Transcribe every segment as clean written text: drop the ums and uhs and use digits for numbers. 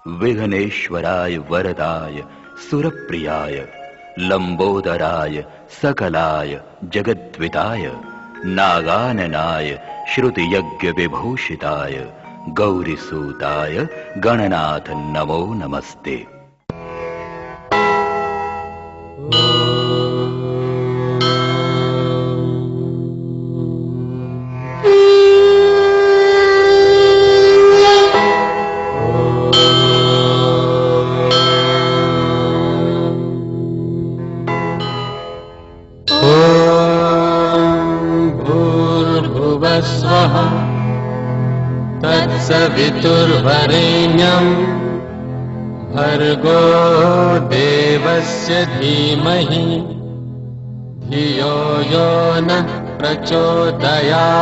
विघ्नेश्वराय वरदाय सुरप्रियाय लंबोदराय सकलाय जगद्विताय नागाननाय श्रुतियज्ञ विभूषिताय गौरीसूताय गणनाथ नमो नमस्ते। भूर्भुवस्वः तत्सवितुर्वरेण्यं भर्गो देवस्य धीमहि धियो यो नः प्रचोदयात्।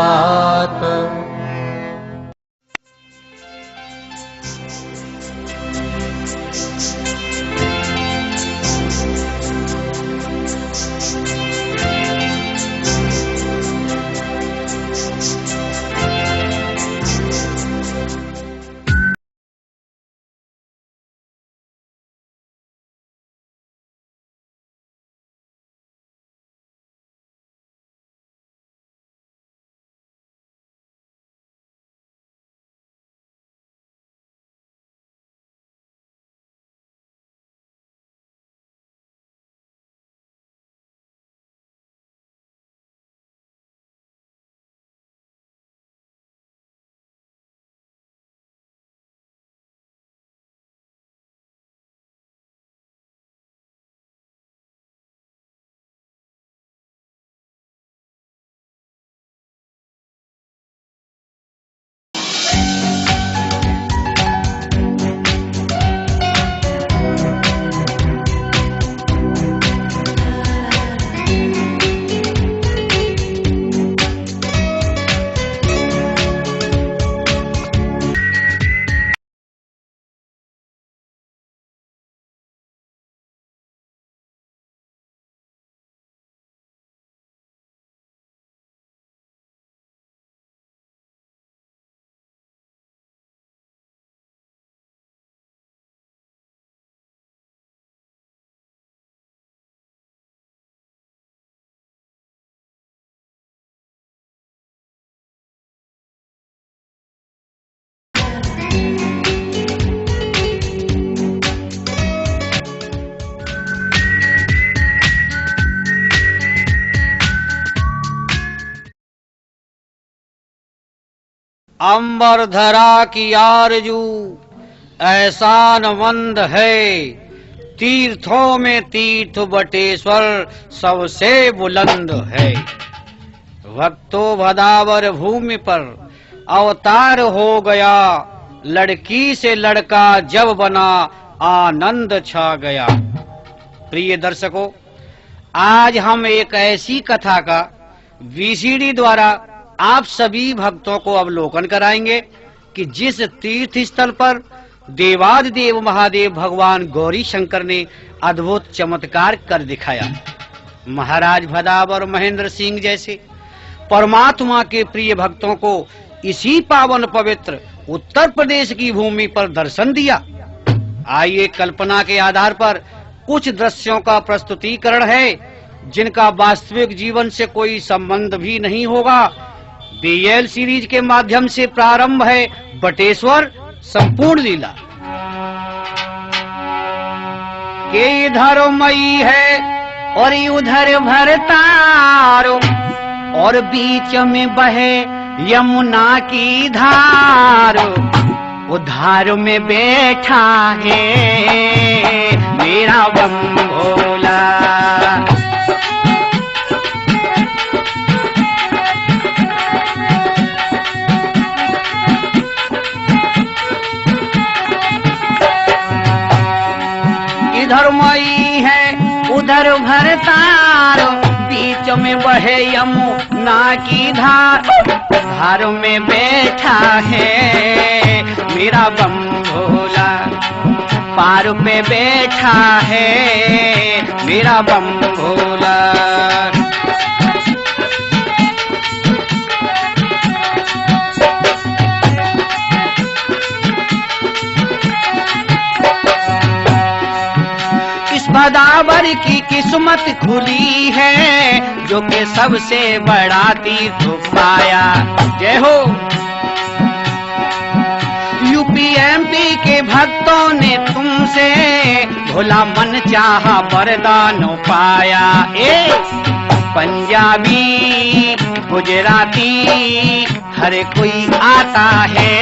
अंबर धरा की आरजू एहसान मंद है, तीर्थों में तीर्थ बटेश्वर सबसे बुलंद है। भक्तों भदावर भूमि पर अवतार हो गया, लड़की से लड़का जब बना आनंद छा गया। प्रिय दर्शकों, आज हम एक ऐसी कथा का वीसीडी द्वारा आप सभी भक्तों को अवलोकन कराएंगे कि जिस तीर्थ स्थल पर देवादिदेव महादेव भगवान गौरी शंकर ने अद्भुत चमत्कार कर दिखाया। महाराज भदावर महेंद्र सिंह जैसे परमात्मा के प्रिय भक्तों को इसी पावन पवित्र उत्तर प्रदेश की भूमि पर दर्शन दिया। आइए कल्पना के आधार पर कुछ दृश्यों का प्रस्तुतिकरण है जिनका वास्तविक जीवन से कोई संबंध भी नहीं होगा। बीएल सीरीज के माध्यम से प्रारंभ है बटेश्वर संपूर्ण लीला। के इधर मई है और उधर भरतारो, और बीच में बहे यमुना की धार। उधार में बैठा है मेरा बम भोला। इधर मई है उधर भरतार, बीच में बहे यमुना की धार। धार में बैठा है मेरा बम भोला, पार पे बैठा है मेरा बम भोला। भदावर की किस्मत खुली है, जो के सबसे बड़ा तीर्थ पाया। जय हो। यूपीएमपी के भक्तों ने तुमसे भोला मन चाहा वरदान पाया। पंजाबी गुजराती हर कोई आता है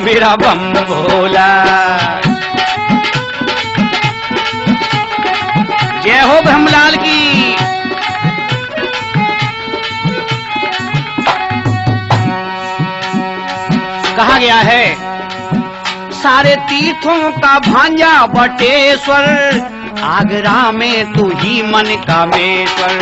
मेरा बम भोला। जय हो ब्रह्मलाल की। कहा गया है सारे तीर्थों का भांजा बटेश्वर, आगरा में तू ही मन कामेश्वर।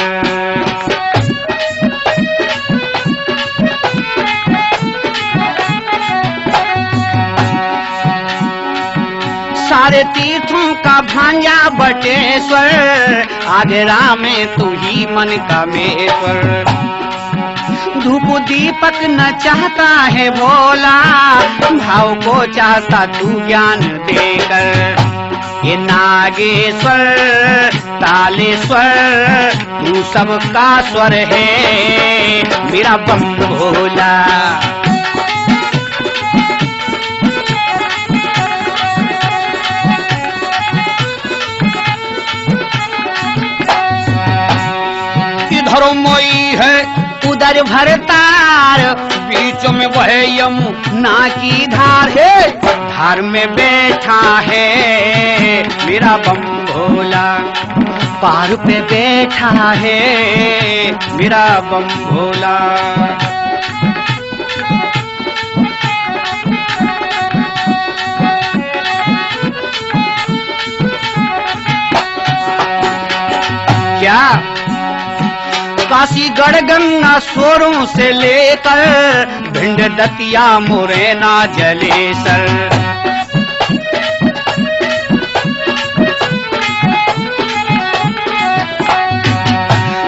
सारे तीर्थों का भांजा बटेश्वर, आगरा में तू ही मन कामेश्वर। धूप दीपक न चाहता है भोला, भाव को चाहता तू ज्ञान देकर। ये नागेश्वर तालेश्वर तू सबका स्वर है मेरा बम भोला। इधर मोई है उधर भरतार, बीच में वह यमुना की धार है। धार में बैठा है मेरा बम भोला, पार पे बैठा है मेरा बम भोला। क्या काशी गढ़ गंगा सोरों से लेकर भिंड दतिया मुरैना जलेसर।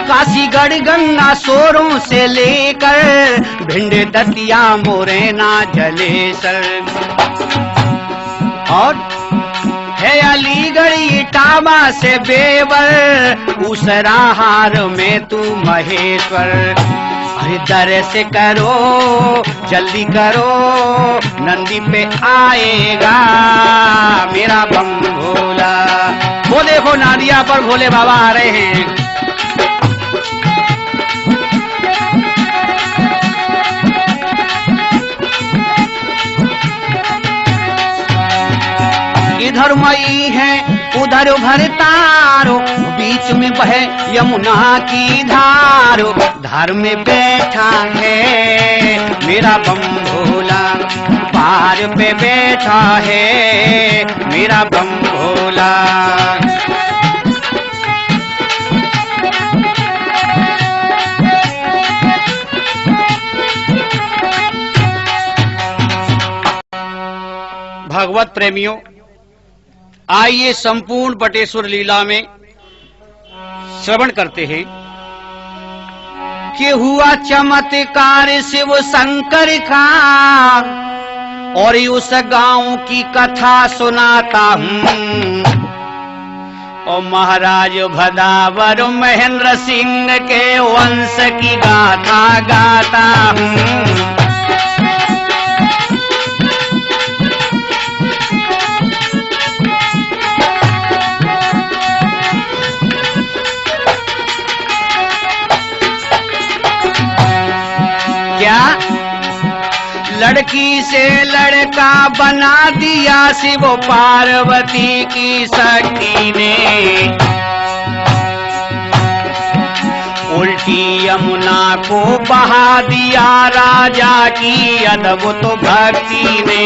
काशी गढ़ गंगा सोरों से लेकर भिंड दतिया मुरैना जलेसर। और है अलीगढ़ इटावा से बेवर, उसरा हार में तू महेश्वर। अरे दर्श करो जल्दी करो, नंदी पे आएगा मेरा बम भोला। वो देखो नादिया पर भोले बाबा आ रहे हैं। इधर मई है उधर भरतारो, बीच में बहे यमुना की धारो। धार में बैठा है मेरा बम भोला, पार पे बैठा है मेरा बम भोला। भगवत प्रेमियों, आइए संपूर्ण बटेश्वर लीला में श्रवण करते हैं कि हुआ चमत्कार शिव शंकर का, और उस गांव की कथा सुनाता हूँ। और महाराज भदावर महेंद्र सिंह के वंश की गाथा गाता हूँ। लड़की से लड़का बना दिया शिव पार्वती की शक्ति ने, उल्टी यमुना को बहा दिया राजा की अद्भुत भक्ति ने।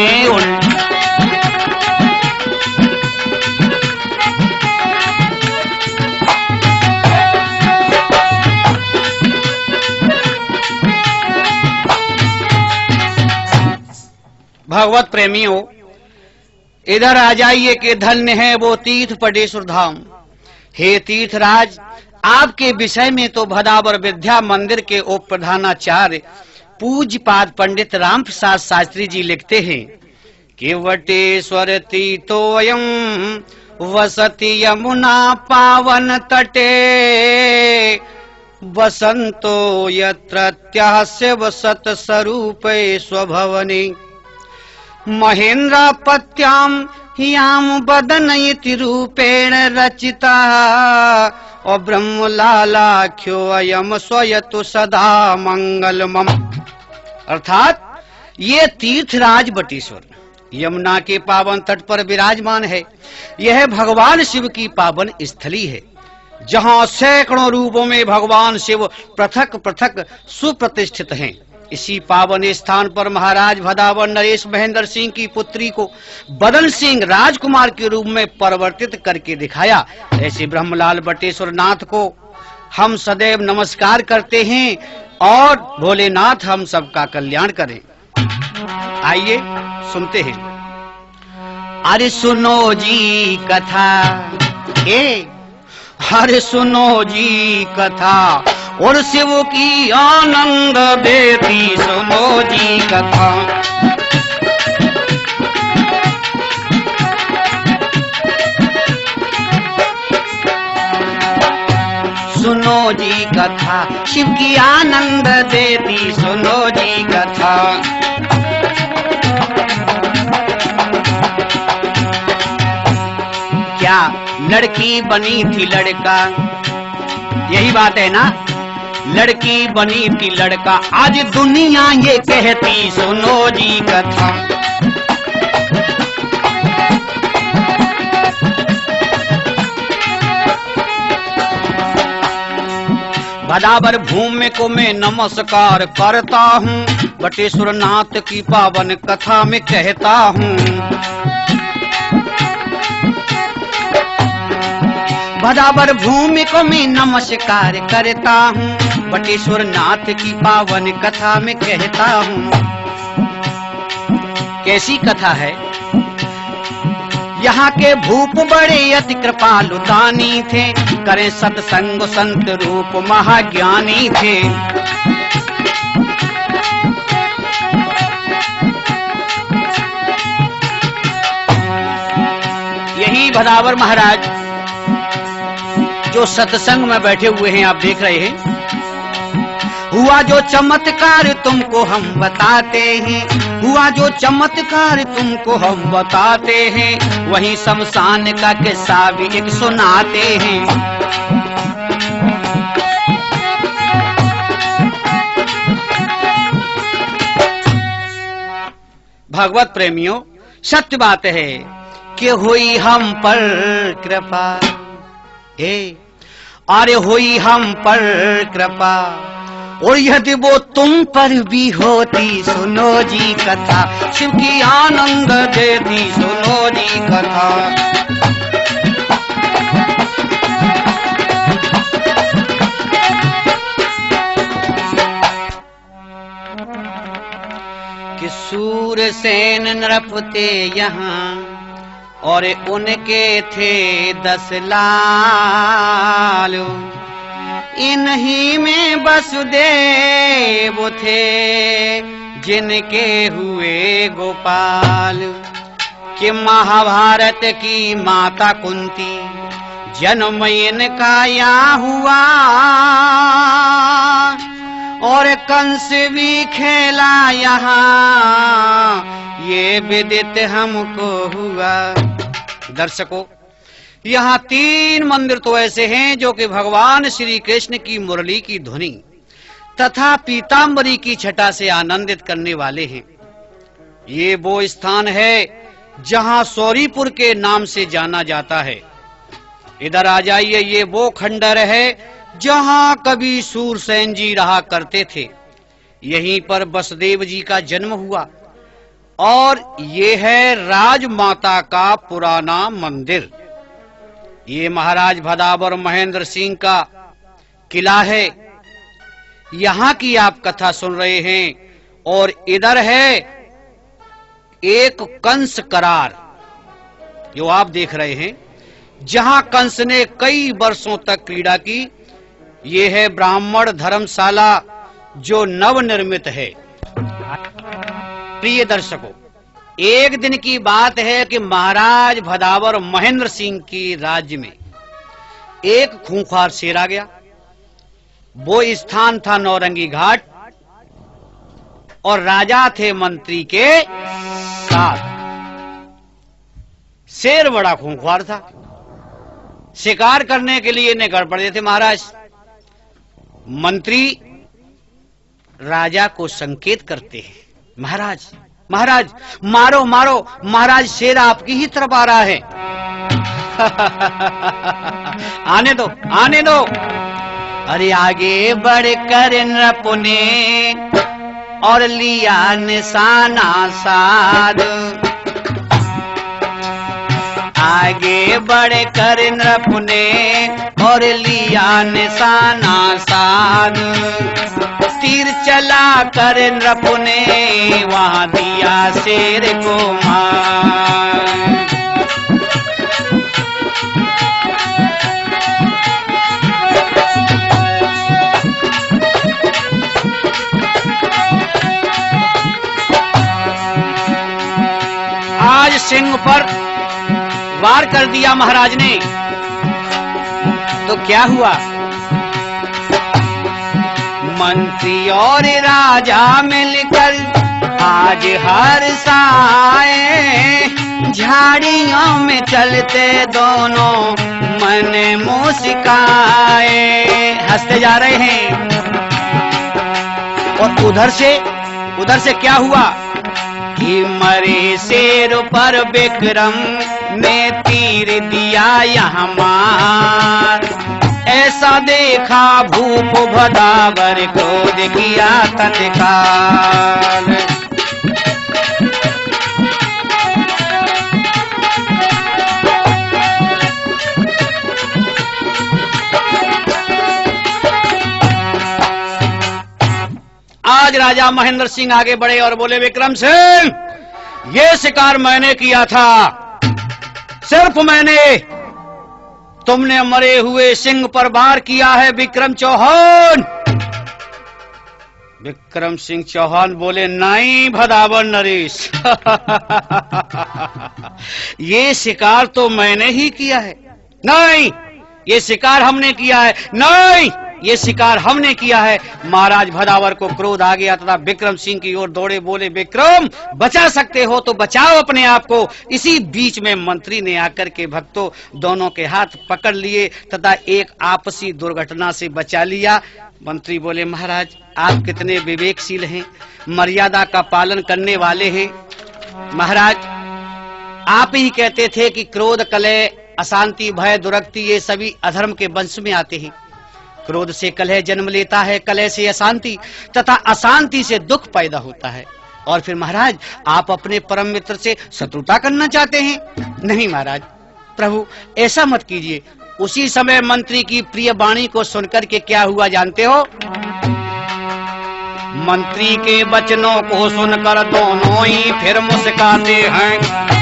भगवत प्रेमियों, इधर आ जाइए कि धन्य है वो तीर्थ बटेश्वर धाम। हे तीर्थराज, आपके विषय में तो भदावर विद्या मंदिर के उप प्रधानाचार्य पूज्यपाद पंडित राम प्रसाद शास्त्री जी लिखते हैं कि वटेश्वर तीर्थोऽयं वसति यमुना पावन तटे, वसंतो यत्रत्यस्य वसत स्वरूपे स्वभवने। महेन्द्रापत्यां यां वदनयति रूपेण रचिता, और ब्रह्मलालाख्यो अयम स्वयतु सदा मंगलमम। अर्थात ये तीर्थराज बटेश्वर यमुना के पावन तट पर विराजमान है। यह भगवान शिव की पावन स्थली है, जहां सैकड़ों रूपों में भगवान शिव पृथक पृथक सुप्रतिष्ठित हैं। इसी पावन स्थान पर महाराज भदावर नरेश महेंद्र सिंह की पुत्री को बदन सिंह राजकुमार के रूप में परिवर्तित करके दिखाया। ऐसे ब्रह्मलाल बटेश्वर नाथ को हम सदैव नमस्कार करते हैं, और भोलेनाथ हम सबका कल्याण करें। आइए सुनते हैं। अरे सुनो जी कथा, अरे सुनो जी कथा, और शिव की आनंद देती सुनो जी कथा। सुनो जी कथा, शिव की आनंद देती सुनो जी कथा। क्या लड़की बनी थी लड़का, यही बात है ना। लड़की बनी थी लड़का, आज दुनिया ये कहती सुनो जी कथा। भदावर भूमि को मैं नमस्कार करता हूँ, बटेश्वर नाथ की पावन कथा में कहता हूँ। भदावर भूमि को मैं नमस्कार करता हूँ, बटेश्वर नाथ की पावन कथा में कहता हूँ। कैसी कथा है? यहाँ के भूप बड़े अति कृपालु दानी थे, करें सत्संग संत रूप महाज्ञानी थे। यही भदावर महाराज जो सत्संग में बैठे हुए हैं, आप देख रहे हैं। हुआ जो चमत्कार तुमको हम बताते हैं, हुआ जो चमत्कार तुमको हम बताते हैं, वही शमशान का किस्सा भी एक सुनाते हैं। भगवत प्रेमियों, सत्य बात है कि हुई हम पर कृपा, अरे हुई हम पर कृपा, और यदि वो तुम पर भी होती सुनो जी कथा, शिव की आनंद देती सुनो जी कथा। कि सूरसेन नृपते यहाँ, और उनके थे 10 लाल, इन्हीं में वसुदेव थे जिनके हुए गोपाल। कि महाभारत की माता कुंती जन्म इनका यहाँ हुआ, और कंस भी खेला यहाँ, ये विदित हमको हुआ। दर्शकों, यहाँ 3 मंदिर तो ऐसे हैं जो कि भगवान श्री कृष्ण की मुरली की ध्वनि तथा पीताम्बरी की छटा से आनंदित करने वाले हैं। ये वो स्थान है जहाँ सौरीपुर के नाम से जाना जाता है। इधर आ जाइए, ये वो खंडर है जहाँ कभी सूरसेन जी रहा करते थे। यहीं पर वसुदेव जी का जन्म हुआ, और ये है राजमाता का पुराना मंदिर। ये महाराज भदावर महेंद्र सिंह का किला है। यहाँ की आप कथा सुन रहे हैं, और इधर है एक कंस करार जो आप देख रहे हैं, जहां कंस ने कई वर्षों तक क्रीड़ा की। ये है ब्राह्मण धर्मशाला जो नवनिर्मित है। प्रिय दर्शकों, एक दिन की बात है कि महाराज भदावर महेंद्र सिंह की राज्य में एक खूंखार शेर आ गया। वो स्थान था नौरंगी घाट और राजा थे मंत्री के साथ। शेर बड़ा खूंखार था, शिकार करने के लिए निकल पड़े थे महाराज। मंत्री राजा को संकेत करते हैं, महाराज महाराज मारो मारो, महाराज शेर आपकी ही तरफ आ रहा है। आने दो आने दो। अरे आगे बढ़कर नृप ने और लिया निशाना साध, आगे बढ़कर नृप ने और लिया निशाना साध। तीर चला कर नृप ने वहां दिया शेर को मार। आज सिंह पर वार कर दिया महाराज ने, तो क्या हुआ? मंत्री और राजा मिलकर आज हर साए, झाड़ियों में चलते दोनों मन मुस्काए। हंसते जा रहे हैं। और उधर से क्या हुआ कि मरे शेर पर विक्रम ने तीर दिया यहाँ मार। ऐसा देखा भूप भदावर, क्रोध किया तत्काल। आज राजा महेंद्र सिंह आगे बढ़े और बोले, विक्रम सिंह, ये शिकार मैंने किया था, सिर्फ मैंने। तुमने मरे हुए सिंह पर वार किया है विक्रम चौहान। विक्रम सिंह चौहान बोले, नहीं भदावर नरेश, ये शिकार तो मैंने ही किया है। नहीं, ये शिकार हमने किया है। नहीं, ये शिकार हमने किया है। महाराज भदावर को क्रोध आ गया तथा विक्रम सिंह की ओर दौड़े, बोले, विक्रम बचा सकते हो तो बचाओ अपने आप को। इसी बीच में मंत्री ने आकर के भक्तों दोनों के हाथ पकड़ लिए तथा एक आपसी दुर्घटना से बचा लिया। मंत्री बोले, महाराज आप कितने विवेकशील हैं, मर्यादा का पालन करने वाले हैं। महाराज आप ही कहते थे कि क्रोध, कलह, अशांति, भय, दुरक्ति ये सभी अधर्म के वंश में आते हैं। क्रोध से कलह जन्म लेता है, कलह से अशांति तथा अशांति से दुख पैदा होता है। और फिर महाराज आप अपने परम मित्र से शत्रुता करना चाहते हैं? नहीं महाराज, प्रभु ऐसा मत कीजिए। उसी समय मंत्री की प्रिय वाणी को सुनकर के क्या हुआ जानते हो? मंत्री के वचनों को सुनकर दोनों ही फिर मुस्कुराते हैं।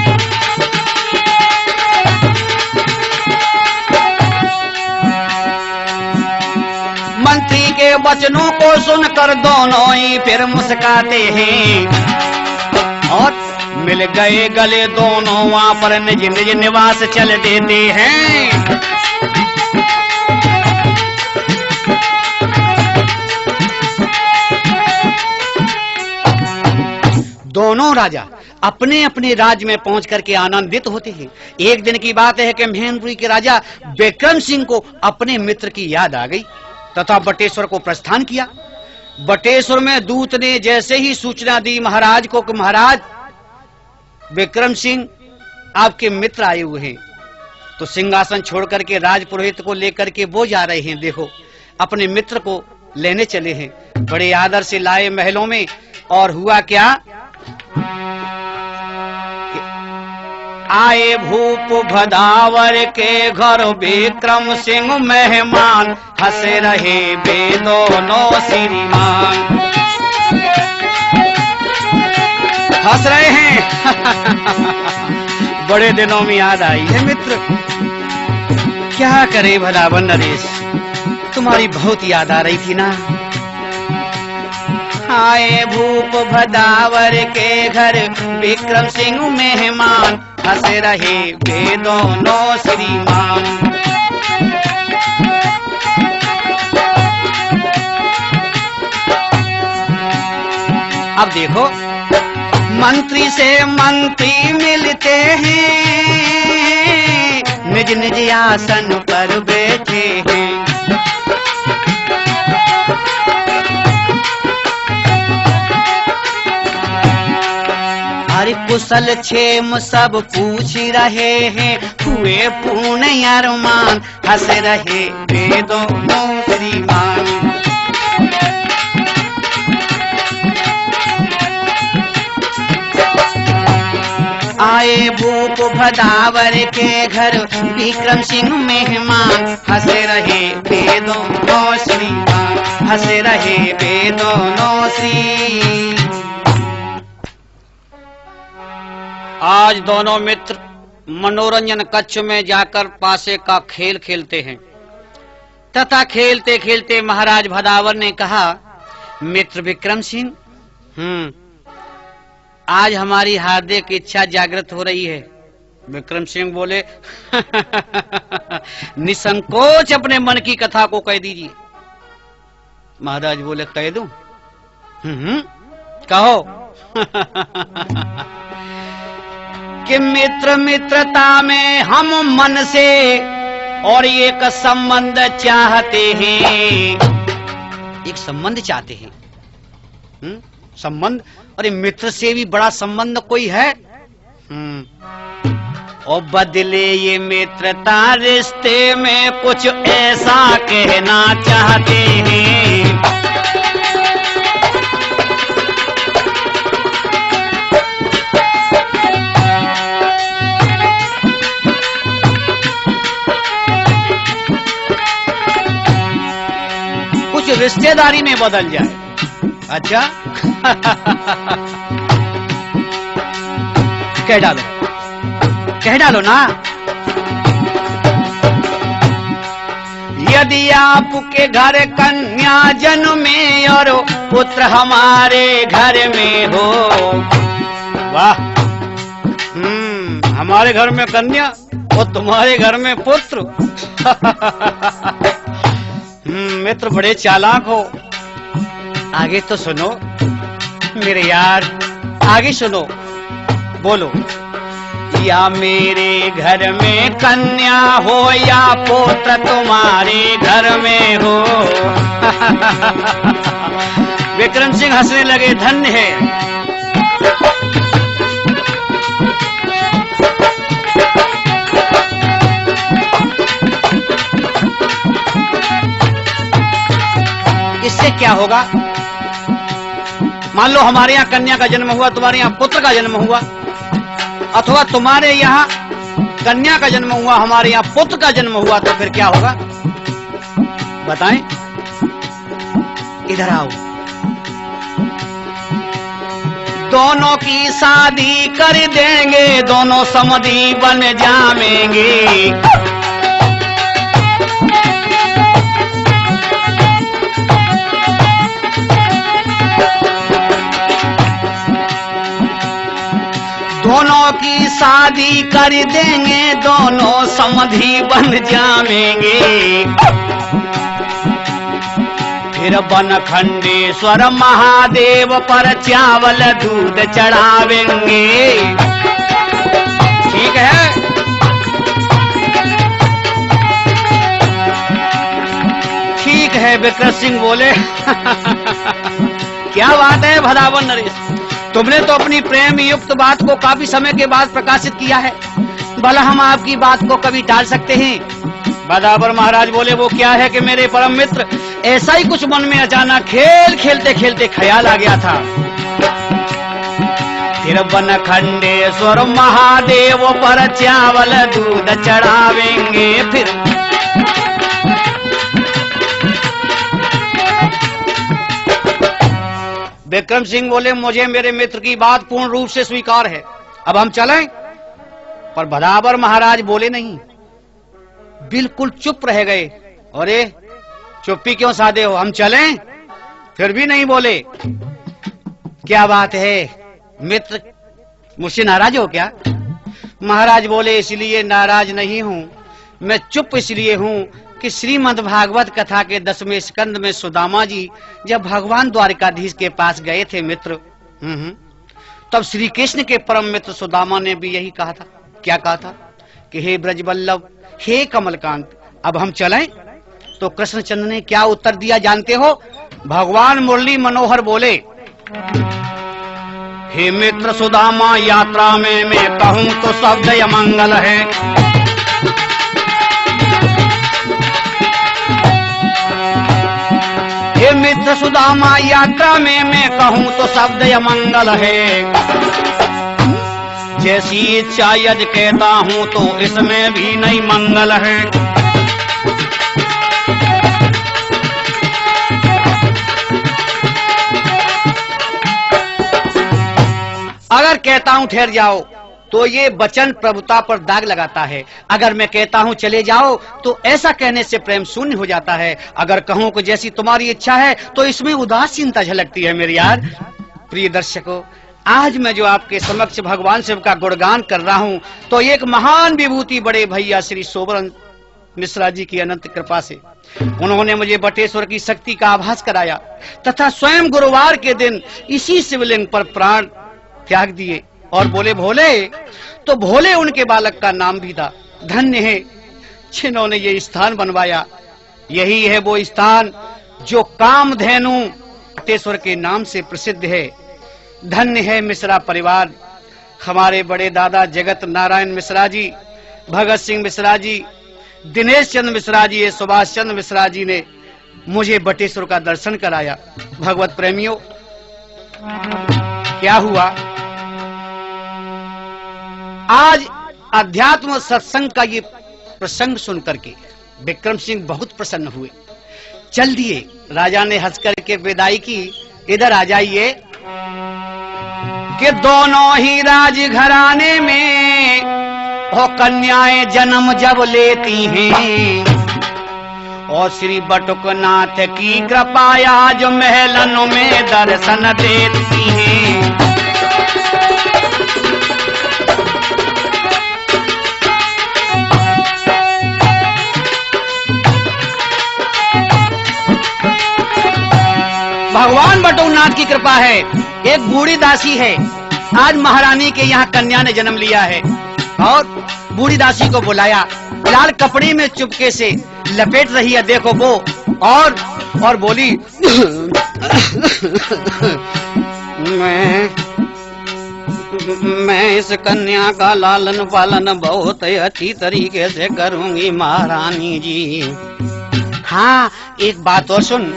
मंत्री के वचनों को सुनकर दोनों ही फिर मुस्कुराते हैं और मिल गए गले दोनों, वहां पर निज निज निवास चल देते हैं। दोनों राजा अपने अपने राज्य में पहुंच करके आनंदित होते हैं। एक दिन की बात है कि मैनपुरी के राजा विक्रम सिंह को अपने मित्र की याद आ गई तथा बटेश्वर को प्रस्थान किया। बटेश्वर में दूत ने जैसे ही सूचना दी महाराज को कि महाराज विक्रम सिंह आपके मित्र आए हुए हैं, तो सिंहासन छोड़ करके राजपुरोहित को लेकर के वो जा रहे हैं। देखो अपने मित्र को लेने चले हैं, बड़े आदर से लाए महलों में। और हुआ क्या, आए भूप भदावर के घर विक्रम सिंह मेहमान, हंस रहे वे दोनों श्रीमान। हंस रहे हैं। बड़े दिनों में याद आई है मित्र। क्या करे भदावर नरेश, तुम्हारी बहुत याद आ रही थी ना। आए भूप भदावर के घर विक्रम सिंह मेहमान, हंस रहे वे दोनों श्रीमान। अब देखो, मंत्री से मंत्री मिलते हैं, निज निज आसन पर बैठे हैं। हरि कुशल क्षेम सब पूछ रहे हैं, हुए पूर्ण अरमान, हंस रहे वे दोनों श्रीमान। आए भूप भदावर के घर विक्रम सिंह मेहमान, हंस रहे वे दोनों श्रीमान, हंस रहे वे दोनों श्री। आज दोनों मित्र मनोरंजन कक्ष में जाकर पासे का खेल खेलते हैं तथा खेलते खेलते महाराज भदावर ने कहा, मित्र विक्रम सिंह, आज हमारी हार्दिक इच्छा जागृत हो रही है। विक्रम सिंह बोले, निसंकोच अपने मन की कथा को कह दीजिए। महाराज बोले, कह दूं? कहो। कि मित्र मित्रता में हम मन से और एक संबंध चाहते हैं, एक संबंध चाहते हैं। संबंध? अरे मित्र से भी बड़ा संबंध कोई है? और बदले ये मित्रता रिश्ते में कुछ ऐसा कहना चाहते हैं। कुछ रिश्तेदारी में बदल जाए। अच्छा। कह डालो ना। यदि आपके घर कन्या जन्मे और पुत्र हमारे घर में हो। वाह। हमारे घर में कन्या और तुम्हारे घर में पुत्र। मित्र बड़े चालाक हो। आगे तो सुनो मेरे यार, आगे सुनो। बोलो। या मेरे घर में कन्या हो या पुत्र तुम्हारे घर में हो। विक्रम सिंह हंसने लगे, धन्य है। इससे क्या होगा? मान लो हमारे यहाँ कन्या का जन्म हुआ, तुम्हारे यहाँ पुत्र का जन्म हुआ, अथवा तुम्हारे यहाँ कन्या का जन्म हुआ, हमारे यहाँ पुत्र का जन्म हुआ, तो फिर क्या होगा? बताएं। इधर आओ। दोनों की शादी कर देंगे, दोनों समधी बन जाएंगे। दोनों की शादी कर देंगे, दोनों समधी बन जाएंगे। फिर बनखंडेश्वर महादेव पर चावल दूध चढ़ावेंगे। ठीक है? ठीक है। विक्रम सिंह बोले, क्या बात है भदावर नरेश, तुमने तो अपनी प्रेम युक्त बात को काफी समय के बाद प्रकाशित किया है, भला हम आपकी बात को कभी टाल सकते हैं? भदावर महाराज बोले, वो क्या है कि मेरे परम मित्र, ऐसा ही कुछ मन में अचानक खेल खेलते खेलते ख्याल आ गया था। फिर बनखंडेश्वर महादेव पर चावल दूध चढ़ावेंगे। फिर विक्रम सिंह बोले, मुझे मेरे मित्र की बात पूर्ण रूप से स्वीकार है, अब हम चलें? पर भदावर महाराज बोले नहीं, बिल्कुल चुप रह गए। अरे चुप्पी क्यों साधे हो, हम चलें? फिर भी नहीं बोले। क्या बात है मित्र, मुझसे नाराज हो क्या? महाराज बोले, इसलिए नाराज नहीं हूँ, मैं चुप इसलिए हूँ कि श्रीमद् भागवत कथा के 10वें स्कंद में सुदामा जी जब भगवान द्वारकाधीश के पास गए थे मित्र, तब श्री कृष्ण के परम मित्र सुदामा ने भी यही कहा था। क्या कहा था कि हे ब्रजवल्लभ, हे कमलकांत, अब हम चलें? तो कृष्णचंद्र ने क्या उत्तर दिया जानते हो? भगवान मुरली मनोहर बोले, हे मित्र सुदामा, यात्रा में मैं कहूं तो शब्द मंगल है। हे मित्र सुदामा, यात्रा में मैं कहूं तो शब्द मंगल है। जैसी इच्छा यदि कहता हूं तो इसमें भी नहीं मंगल है। अगर कहता हूं ठहर जाओ तो ये वचन प्रभुता पर दाग लगाता है। अगर मैं कहता हूं चले जाओ तो ऐसा कहने से प्रेम शून्य हो जाता है। अगर कहूं कि जैसी तुम्हारी इच्छा है तो इसमें उदासीनता झलकती है। मेरे यार प्रिय दर्शकों, आज मैं जो आपके समक्ष भगवान शिव का गुणगान कर रहा हूं तो एक महान विभूति बड़े भैया श्री सोबरन मिश्रा जी की अनंत कृपा से उन्होंने मुझे बटेश्वर की शक्ति का आभास कराया तथा स्वयं गुरुवार के दिन इसी शिवलिंग पर प्राण त्याग दिए और बोले भोले। तो भोले उनके बालक का नाम भी था। धन्य है जिन्होंने ये स्थान बनवाया। यही है वो स्थान जो कामधेनु बटेश्वर के नाम से प्रसिद्ध है। धन्य है मिश्रा परिवार। हमारे बड़े दादा जगत नारायण मिश्रा जी, भगत सिंह मिश्रा जी, दिनेश चंद्र मिश्रा जी, सुभाष चंद्र मिश्रा जी ने मुझे बटेश्वर का दर्शन कराया। भगवत प्रेमियों, क्या हुआ आज अध्यात्म सत्संग का ये प्रसंग सुनकर के विक्रम सिंह बहुत प्रसन्न हुए। चल दिए। राजा ने हंस करके विदाई की, इधर आ जाइए कि दोनों ही राजघराने में हो कन्याएं जन्म जब लेती हैं और श्री बटुकनाथ की कृपा आज महलों में दर्शन देती हैं। भगवान बटुकनाथ की कृपा है। एक बूढ़ी दासी है, आज महारानी के यहाँ कन्या ने जन्म लिया है और बूढ़ी दासी को बुलाया। लाल कपड़े में चुपके से लपेट रही है, देखो वो, और बोली मैं इस कन्या का लालन पालन बहुत अच्छी तरीके से करूंगी महारानी जी। हाँ, एक बात और सुन।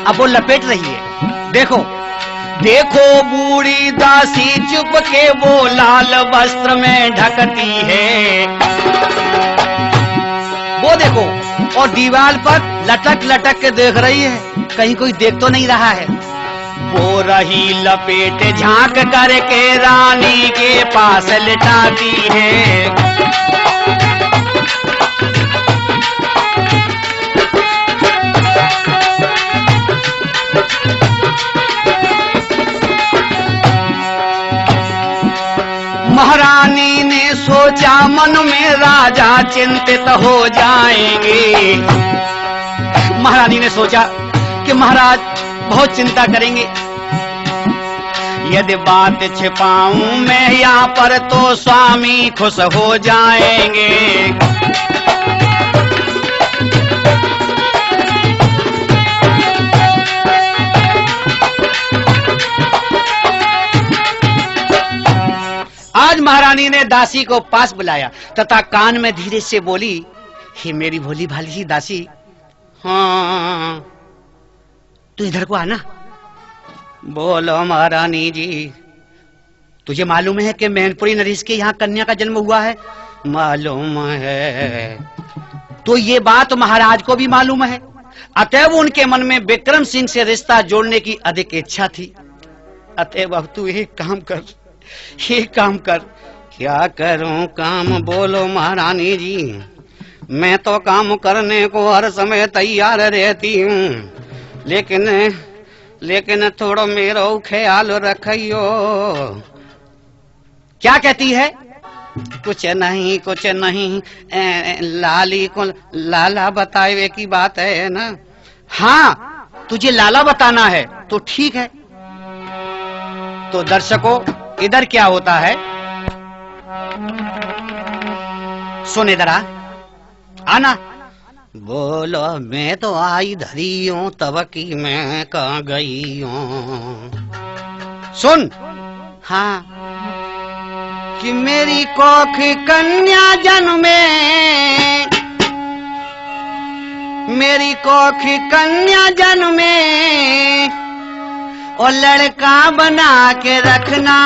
अब वो लपेट रही है, देखो देखो बूढ़ी दासी चुप के वो लाल वस्त्र में ढकती है। वो देखो, और दीवार पर लटक लटक के देख रही है, कहीं कोई देख तो नहीं रहा है। वो रही लपेट झांक करके रानी के पास लिटाती है। महारानी ने सोचा मन में राजा चिंतित हो जाएंगे। महारानी ने सोचा कि महाराज बहुत चिंता करेंगे, यदि बात छिपाऊं मैं यहाँ पर तो स्वामी खुश हो जाएंगे। आज महारानी ने दासी को पास बुलाया तथा कान में धीरे से बोली, हे मेरी भोली भाली सी दासी, हाँ तू इधर को आना। बोलो महारानी जी। तुझे मालूम है कि मैनपुरी नरेश के यहाँ कन्या का जन्म हुआ है? मालूम है। तो ये बात महाराज को भी मालूम है, अतएव उनके मन में विक्रम सिंह से रिश्ता जोड़ने की अधिक इच्छा थी। अतएव अब तू एक काम कर, ये काम कर। क्या करूं काम? बोलो महारानी जी। मैं तो काम करने को हर समय तैयार रहती हूँ, लेकिन लेकिन थोड़ा मेरो ख्याल रखियो। क्या कहती है? कुछ नहीं, लाली को लाला बताए की बात है ना? हाँ, तुझे लाला बताना है तो ठीक है। तो दर्शकों, इधर क्या होता है सुन इधर आना। बोलो मैं तो आई धरी हूं तब की मैं कहाँ गई हूं। सुन। हाँ, कि मेरी कोख कन्या जन्मे, मेरी कोख कन्या जन्मे, और लड़का बना के रखना,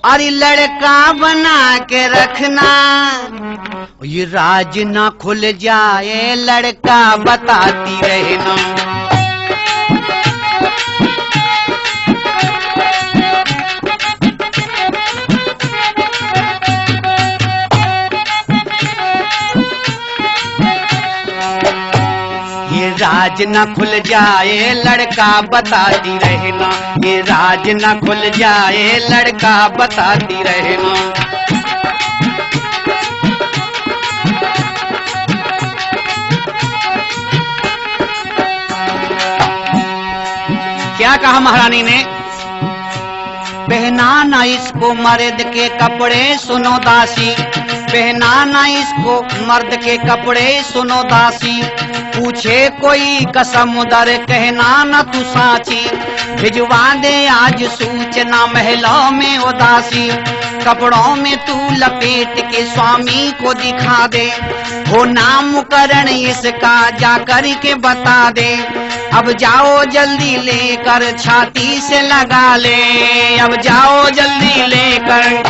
अरे लड़का बना के रखना। ये राज ना खुल जाए लड़का बताती रहना। ये राज न खुल जाए लड़का बताती रहना, ये राज न खुल जाए लड़का बताती रहना। क्या कहा महारानी ने? पहनाना इसको मर्द के कपड़े सुनो दासी, पहनाना इसको मर्द के कपड़े सुनो दासी। पूछे कोई कसम दर कहना न तू साची, भिजवा दे आज सूचना महलों में उदासी। कपड़ों में तू लपेट के स्वामी को दिखा दे, हो नामकरण इसका जाकर के बता दे। अब जाओ जल्दी लेकर छाती से लगा ले, अब जाओ जल्दी लेकर।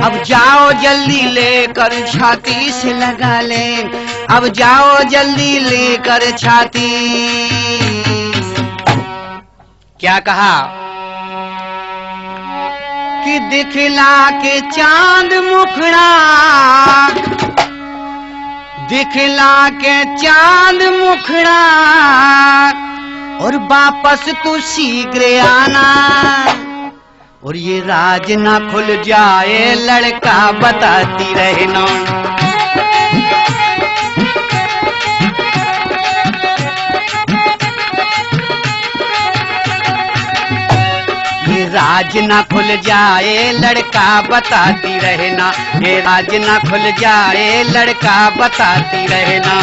अब जाओ जल्दी लेकर छाती से लगा ले, अब जाओ जल्दी लेकर छाती। क्या कहा? कि दिखला के चांद मुखड़ा, दिखला के चांद मुखड़ा, और वापस तू शीघ्र आना। और ये राज ना खुल जाए लड़का बताती रहना। ये राज ना खुल जाए लड़का बताती रहना, ये राज ना खुल जाए लड़का बताती रहना।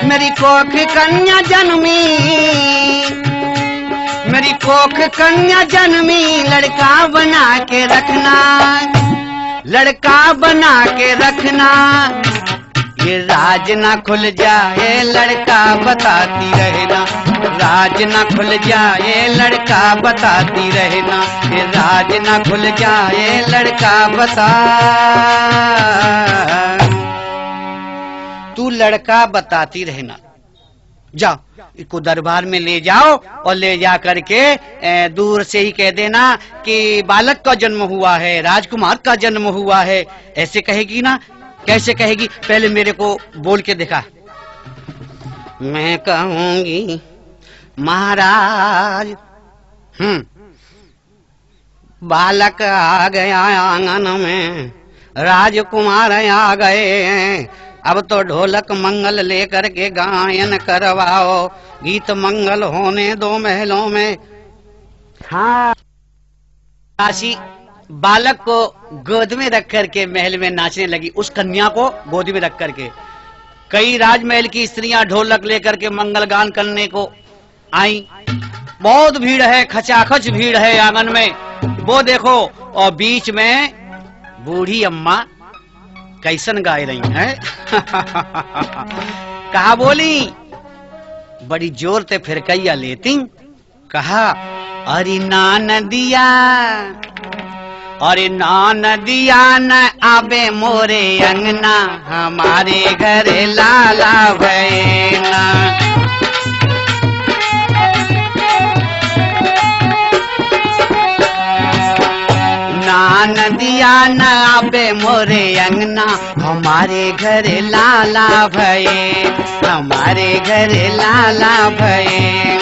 मेरी कोख कन्या जन्मी, मेरी कोख कन्या जन्मी, लड़का बना के रखना, लड़का बना के रखना। ये राज ना खुल जाए लड़का बताती रहना, राज ना खुल जाए लड़का बताती रहना, ये राज ना खुल जाए लड़का बता। तू लड़का बताती रहना। जाओ इसको दरबार में ले जाओ और ले जा करके दूर से ही कह देना कि बालक का जन्म हुआ है, राजकुमार का जन्म हुआ है। ऐसे कहेगी ना? कैसे कहेगी? पहले मेरे को बोल के दिखा। मैं कहूंगी महाराज, बालक आ गया आंगन में, राजकुमार आ गए। अब तो ढोलक मंगल लेकर के गायन करवाओ, गीत मंगल होने दो महलों में। हाँ, काशी बालक को गोद में रख करके महल में नाचने लगी, उस कन्या को गोद में रख करके। कई राजमहल की स्त्रियां ढोलक लेकर के मंगल गान करने को आई। बहुत भीड़ है, खचाखच भीड़ है आंगन में। वो देखो, और बीच में बूढ़ी अम्मा कैसन गाय रही हैं। कहा बोली, बड़ी जोर से फिरकैया लेती। कहा, अरे ना नदिया, अरे ना नदिया न आबे मोरे अंगना, हमारे घर लाला भैना। ना नदिया न आबे मोरे अंगना, हमारे घर लाला भये, हमारे घर लाला भये।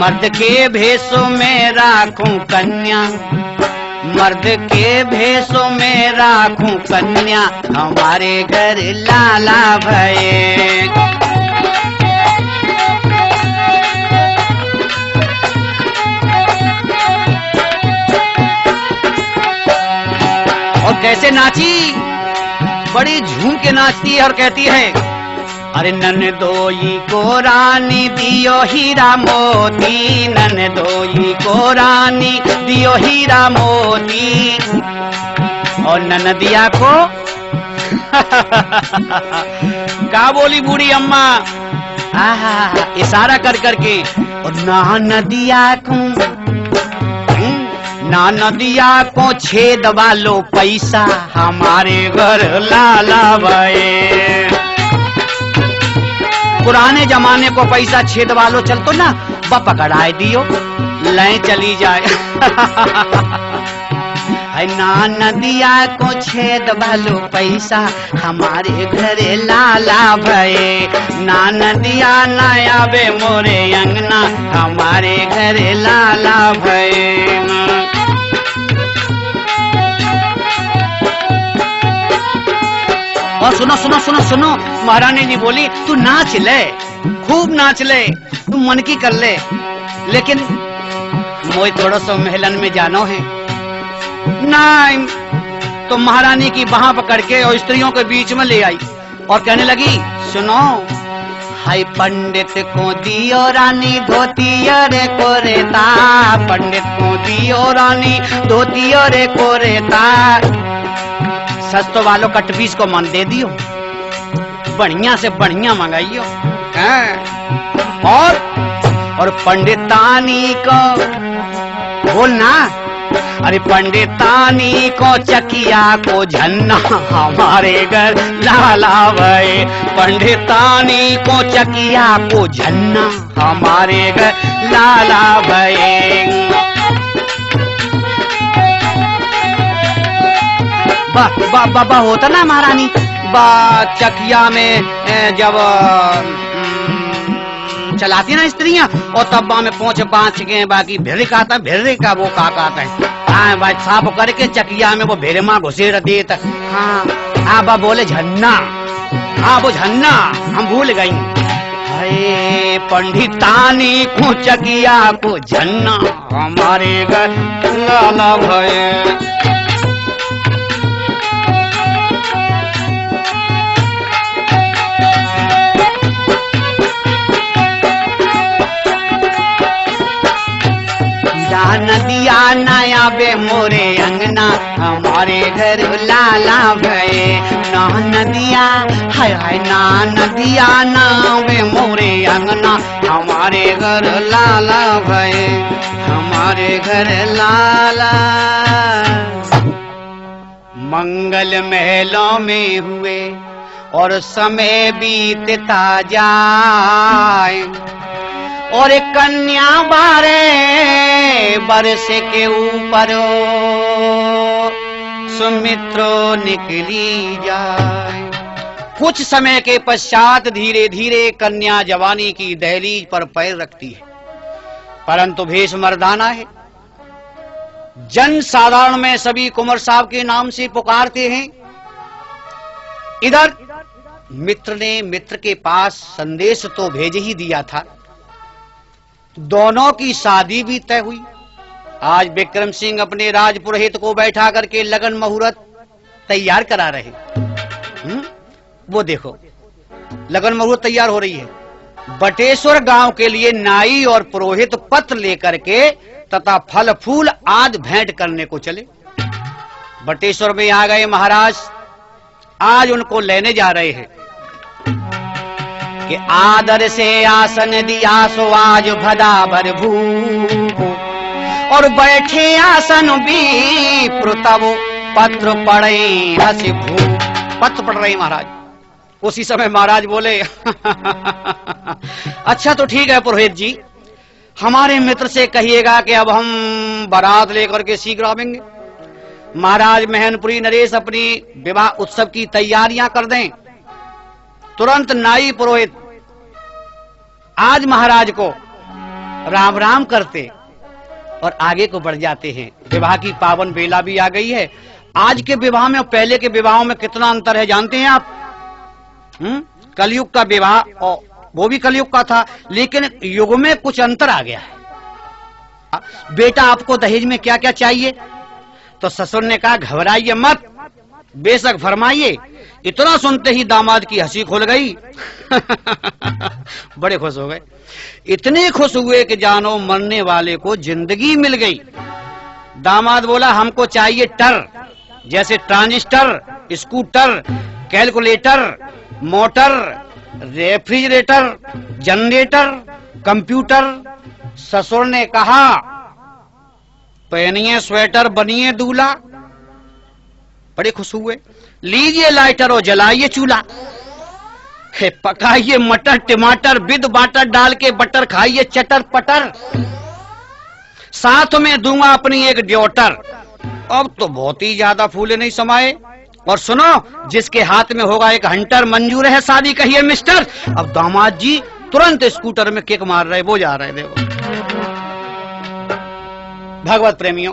मर्द के भेषों में राखूं कन्या, मर्द के भेषों में राखूं कन्या, हमारे घर लाला भये। और कैसे नाची, बड़ी झूम के नाचती है और कहती है, अरे ननदोई को रानी दियो हीरा मोती, ननदोई को रानी दियो हीरा मोती। और ननदिया को क्या बोली बूढ़ी अम्मा, इशारा कर करके, और ना नदिया को, ना नदिया को छेद वालो पैसा, हमारे घर लाला भये। पुराने जमाने को पैसा छेद वालो चलतो ना, ब पकड़ाए दियो, ले चली जाए। ना नदिया को छेद वालो पैसा, हमारे घरे लाला भये। ना नदिया न आवे मोरे अंगना, हमारे घरे लाला भये। और सुनो सुनो सुनो सुनो, महारानी जी बोली, तू नाच ले, खूब नाच ले, तू मन की कर ले, लेकिन मोई थोड़ा सा महलन में जानो है। नहीं, तो महारानी की बाह पकड़ के और स्त्रियों के बीच में ले आई और कहने लगी, सुनो, हाय पंडित को दियो रानी धोती रे कोरेता, पंडित को दियो रानी धोती रे कोरेता। सस्तो वालों कटपीस को मन दे दियो, बढ़िया से बढ़िया मंगाइयो। और पंडितानी को बोलना, अरे पंडितानी को चकिया को झन्ना, हमारे घर लाला भये। पंडितानी को चकिया को झन्ना, हमारे घर लाला भये। बा होता ना महारानी, बा चकिया में जब चलाती ना स्त्रियां, और तब बा में पहुंचे बांच के, बाकी भेरे का आता, भेरे का वो का आता है, हाँ भाई साफ करके चकिया में वो भेरे माँ घुसे देता। हाँ बा बोले झन्ना, हाँ वो झन्ना हम भूल गई। हाय पंडितानी को चकिया को झन्ना, हमारे घर लाला भये। नदिया नया बे मोरे अंगना, हमारे घर लाला भये। ना नदिया हाय हाय, ना नदिया ना बे मोरे अंगना, हमारे घर लाला भये, हमारे घर लाला। मंगल महलों में हुए और समय बीतता जाए, और एक कन्या बारे बरस के ऊपर सुमित्रो निकली जाए। कुछ समय के पश्चात धीरे धीरे कन्या जवानी की दहलीज पर पैर रखती है, परंतु भेष मर्दाना है। जन साधारण में सभी कुंवर साहब के नाम से पुकारते हैं। इधर मित्र ने मित्र के पास संदेश तो भेज ही दिया था, दोनों की शादी भी तय हुई। आज विक्रम सिंह अपने राजपुरोहित को बैठा करके लगन मुहूर्त तैयार करा रहे। वो देखो लगन मुहूर्त तैयार हो रही है। बटेश्वर गांव के लिए नाई और पुरोहित पत्र लेकर के तथा फल फूल आदि भेंट करने को चले। बटेश्वर में आ गए महाराज, आज उनको लेने जा रहे हैं। कि आदर से आसन दिया सो आज भदाभर भूप, और बैठे आसन भी तब पत्र पढ़े हंसी भूप। पत्र पढ़ रहे महाराज। उसी समय महाराज बोले अच्छा तो ठीक है पुरोहित जी, हमारे मित्र से कहिएगा कि अब हम बारात लेकर के शीघ्र आवेंगे। महाराज महनपुरी नरेश अपनी विवाह उत्सव की तैयारियां कर दें। तुरंत नाई पुरोहित आज महाराज को राम राम करते और आगे को बढ़ जाते हैं। विवाह की पावन बेला भी आ गई है। आज के विवाह में और पहले के विवाहों में कितना अंतर है जानते हैं आप? कलयुग का विवाह और वो भी कलयुग का था, लेकिन युग में कुछ अंतर आ गया है। बेटा आपको दहेज में क्या क्या चाहिए? तो ससुर ने कहा घबराइए मत, बेशक फरमाइए। इतना सुनते ही दामाद की हंसी खुल गई बड़े खुश हो गए। इतने खुश हुए कि जानो मरने वाले को जिंदगी मिल गई। दामाद बोला हमको चाहिए टर, जैसे transistor, scooter, calculator, motor, refrigerator, generator, computer. ससुर ने कहा पहनिए स्वेटर बनिए दूल्हा। बड़े खुश हुए। लीजिए लाइटर और जलाइए चूल्हा, पकाइए मटर टमाटर विद बाटर डाल के बटर खाइए चटर पटर, साथ में दूंगा अपनी एक ड्योटर। अब तो बहुत ही ज्यादा फूले नहीं समाये। और सुनो, जिसके हाथ में होगा एक हंटर मंजूर है शादी कहिए मिस्टर। अब दामाद जी तुरंत स्कूटर में किक मार रहे, वो जा रहे। देखो भगवत प्रेमियों,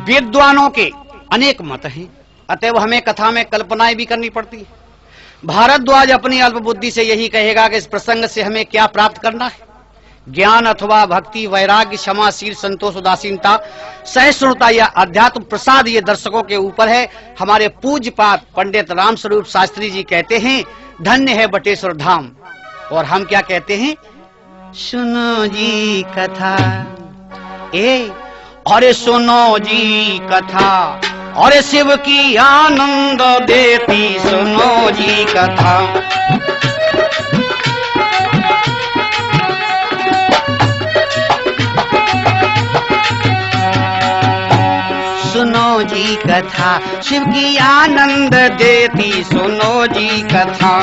विद्वानों के अनेक मत हैं, अतएव हमें कथा में कल्पनाएं भी करनी पड़ती है। भारद्वाज अपनी अल्प बुद्धि से यही कहेगा कि इस प्रसंग से हमें क्या प्राप्त करना है। ज्ञान अथवा भक्ति, वैराग्य, क्षमाशील, संतोष, उदासीनता, सहिष्णुता या अध्यात्म प्रसाद, ये दर्शकों के ऊपर है। हमारे पूज्यपाद पंडित राम स्वरूप शास्त्री जी कहते हैं धन्य है बटेश्वर धाम। और हम क्या कहते हैं? सुनो जी कथा, अरे सुनो जी कथा, अरे शिव की आनंद देती सुनो जी कथा। सुनो जी कथा, शिव की आनंद देती सुनो जी कथा।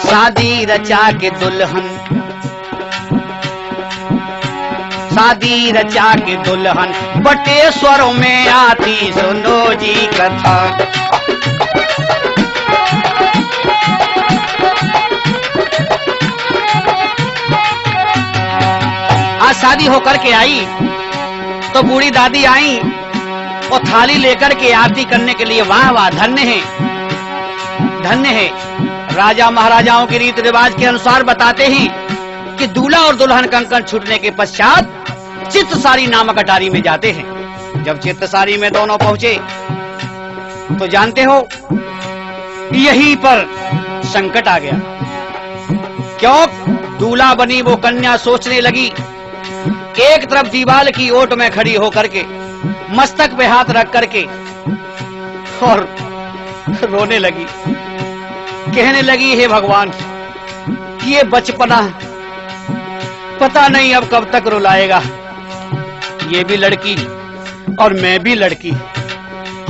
शादी रचा के दुल्हन, शादी रचा के दुल्हन बटेश्वर में आती सुनो जी कथा। आज शादी होकर के आई तो बूढ़ी दादी आई और थाली लेकर के आरती करने के लिए। वाह वाह, धन्य है, धन्य है। राजा महाराजाओं के रीति रिवाज के अनुसार बताते हैं कि दूल्हा और दुल्हन कंकण छूटने के पश्चात चित्तसारी नामक अटारी में जाते हैं। जब चित्तसारी में दोनों पहुंचे तो जानते हो यहीं पर संकट आ गया। क्यों? दूल्हा बनी वो कन्या सोचने लगी, एक तरफ दीवार की ओट में खड़ी होकर के मस्तक पे हाथ रख करके और रोने लगी। कहने लगी हे भगवान, ये बचपना पता नहीं अब कब तक रुलाएगा। ये भी लड़की और मैं भी लड़की,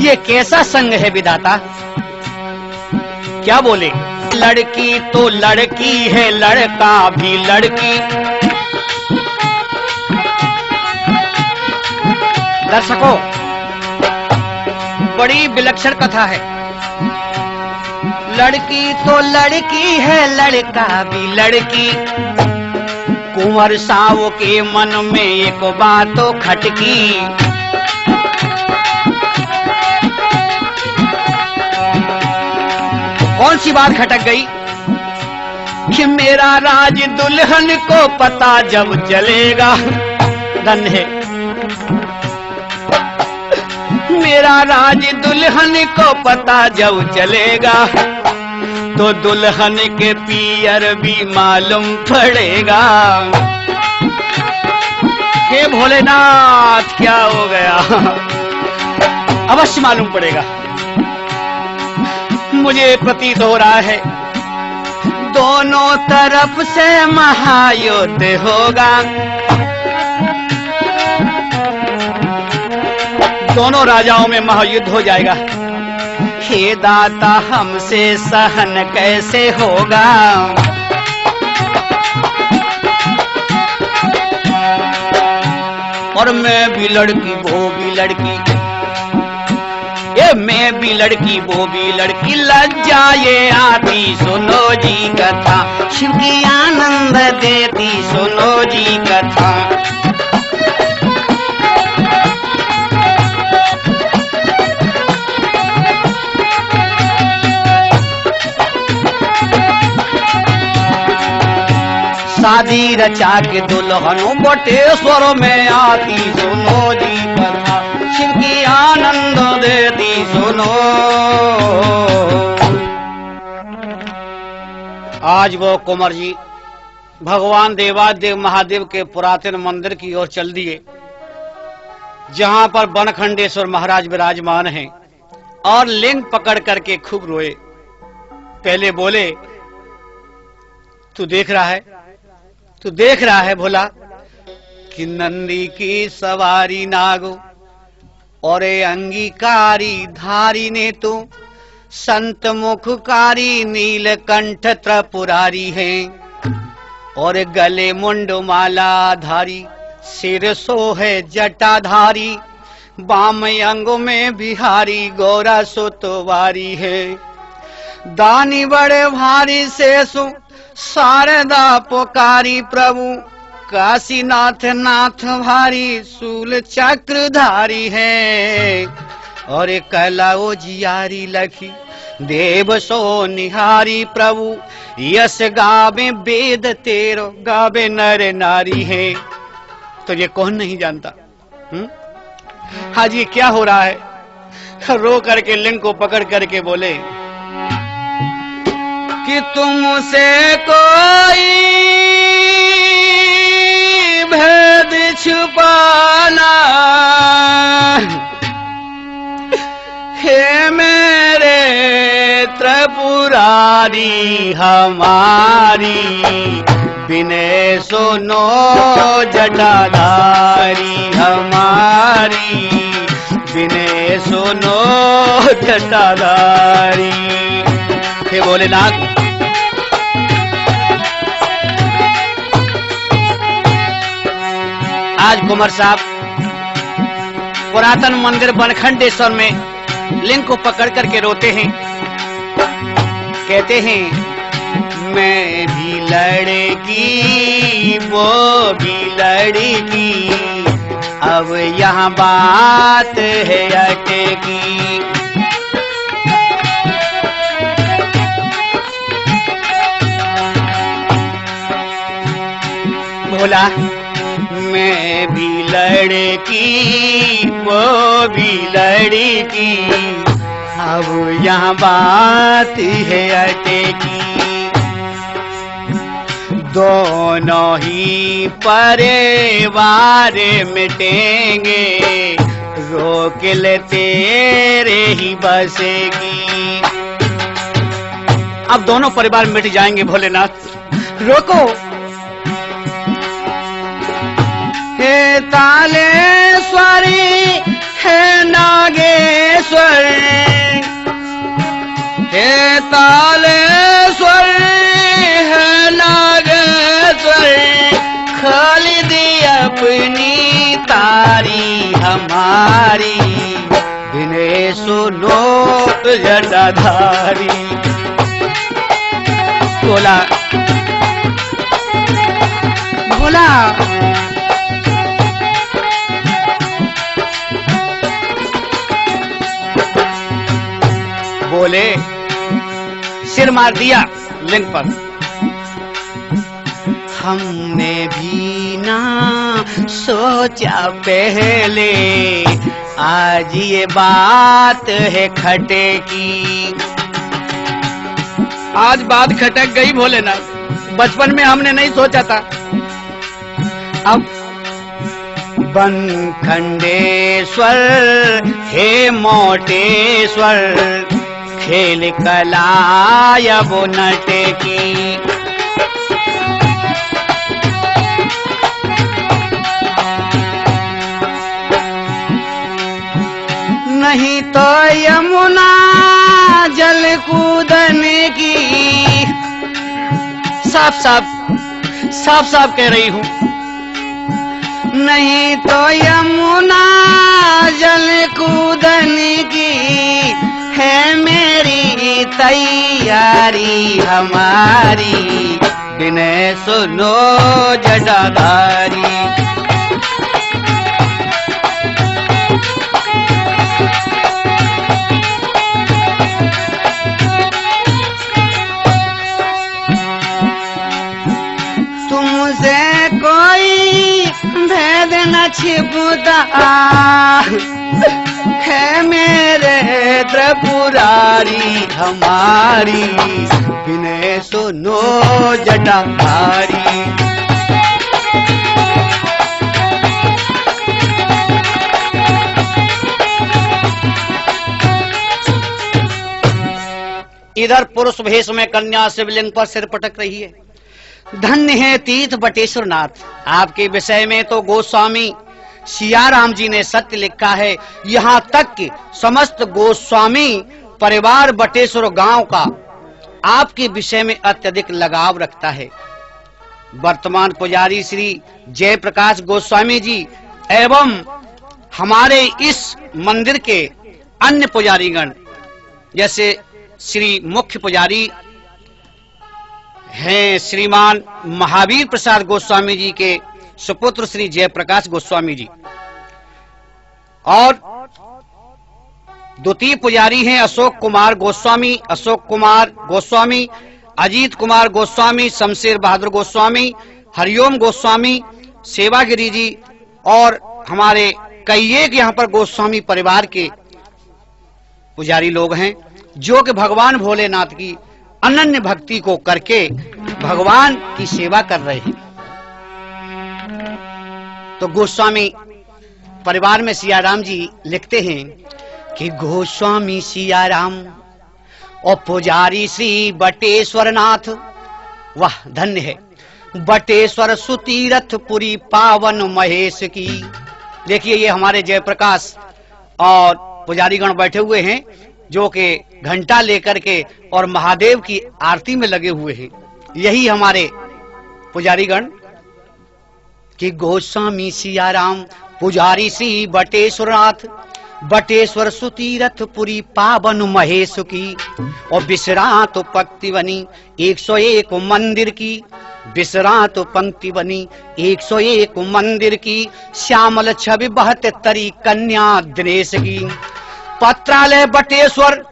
ये कैसा संग है विधाता। क्या बोले? लड़की तो लड़की है, लड़का भी लड़की। दर्शकों, बड़ी विलक्षण कथा है। लड़की तो लड़की है, लड़का भी लड़की। कुंवर साव के मन में एक बात तो खटकी। कौन सी बात खटक गई? कि मेरा राज दुल्हन को पता जब चलेगा। धन्य है, मेरा राज दुल्हन को पता जब चलेगा तो दुल्हन के पियर भी मालूम पड़ेगा। हे भोलेनाथ, क्या हो गया? अवश्य मालूम पड़ेगा। मुझे प्रतीत हो रहा है दोनों तरफ से महायुद्ध होगा, दोनों राजाओं में महायुद्ध हो जाएगा। हे दाता हमसे सहन कैसे होगा। और मैं भी लड़की वो भी लड़की, ये मैं भी लड़की वो भी लड़की, लज्जा ये आती सुनो जी कथा, शिव की आनंद देती सुनो जी कथा। शादी रचा के दुल्हनों बटेश्वर में आती सुनो जी कथा, शिव की आनंद देती सुनो। आज वो कुंवर जी भगवान देवादेव महादेव के पुरातन मंदिर की ओर चल दिए, जहां पर बनखंडेश्वर महाराज विराजमान हैं, और लिंग पकड़ करके खूब रोए। पहले बोले, तू देख रहा है, तू देख रहा है भोला कि नंदी की सवारी नागो और अंगीकारी धारी ने तो संत मुखकारी नीलकंठ त्रिपुरारी है, और गले मुंड माला धारी सिर सो है जटाधारी, बाम अंग में बिहारी गौरा सोतवारी है। दानी बड़े भारी शेषु शारदा पुकारी प्रभु, काशीनाथ नाथ भारी सूल चक्रधारी है, और कला जियारी लखी देव सो निहारी प्रभु, यश गावे वेद तेरो गावे नर नारी है। तो ये कौन नहीं जानता? आज ये क्या हो रहा है? रो करके लिंग को पकड़ करके बोले कि तुमसे कोई भेद छुपाना, हे मेरे त्रिपुरारी हमारी, बिने सुनो जटाधारी हमारी, बिने सुनो जटाधारी। हे भोलेनाथ, आज कुंवर साहब पुरातन मंदिर बनखंडेश्वर में लिंग को पकड़ करके रोते हैं, कहते हैं मैं भी लड़की वो भी लड़की, अब यहाँ बात है अटकी। बोला मैं भी लड़की वो भी लड़की, अब यहाँ बात है अटकी। दोनों ही परिवार मिटेंगे, रोक ले तेरे ही बसेगी। अब दोनों परिवार मिट जाएंगे भोलेनाथ, रोको। हे तालेश्वरी हे नागेश्वर, हे तालेश्वर है नागेश्वर, खोल दी अपनी तारी हमारी, इन्हें सुनो जटाधारी। बोला बोला बोले, सिर मार दिया लिंग पर। हमने भी ना सोचा पहले, आज ये बात है खटे की। आज बात खटक गई भोलेनाथ, बचपन में हमने नहीं सोचा था। अब बन खंडेश्वर हे मोटेश्वर, खेल कलाय वो नटे की। नहीं तो यमुना जल कूदने की। साफ साफ कह रही हूं, नहीं तो यमुना जल कूदने की है मेरी तैयारी हमारी, बिने सुनो जटाधारी। तुमसे कोई भेद न छिपता है मेरे त्रिपुरारी हमारी, बिने सुनो जटाधारी। इधर पुरुष भेष में कन्या शिवलिंग पर सिर पटक रही है। धन्य है तीर्थ बटेश्वर नाथ। आपके विषय में तो गोस्वामी सियाराम जी ने सत्य लिखा है। यहाँ तक कि समस्त गोस्वामी परिवार बटेश्वर गांव का आपके विषय में अत्यधिक लगाव रखता है। वर्तमान पुजारी श्री जयप्रकाश गोस्वामी जी एवं हमारे इस मंदिर के अन्य पुजारीगण, जैसे श्री मुख्य पुजारी हैं श्रीमान महावीर प्रसाद गोस्वामी जी के सुपुत्र श्री जयप्रकाश गोस्वामी जी, और द्वितीय पुजारी हैं अशोक कुमार गोस्वामी, अजीत कुमार गोस्वामी, शमशेर बहादुर गोस्वामी, हरिओम गोस्वामी, सेवागिरी जी और हमारे कई एक यहाँ पर गोस्वामी परिवार के पुजारी लोग हैं जो कि भगवान भोलेनाथ की अनन्य भक्ति को करके भगवान की सेवा कर रहे हैं। तो गोस्वामी परिवार में सियाराम जी लिखते हैं कि गोस्वामी सियाराम और पुजारी श्री बटेश्वर नाथ, वाह धन्य है बटेश्वर सुतीरथ पुरी पावन महेश की। देखिए ये हमारे जयप्रकाश और पुजारीगण बैठे हुए हैं जो कि घंटा लेकर के और महादेव की आरती में लगे हुए हैं। यही हमारे पुजारीगण कि गोस्वामी सियाराम पुजारी श्री बटेश्वरनाथ, बटेश्वर सुतीरथ पुरी पावन महेश की, और विश्रांत पंक्ति बनी 101 मंदिर की, विश्रांत पंक्ति बनी 101 मंदिर की, श्यामल छवि बहत तरी कन्या दिनेश की। पत्रालय बटेश्वर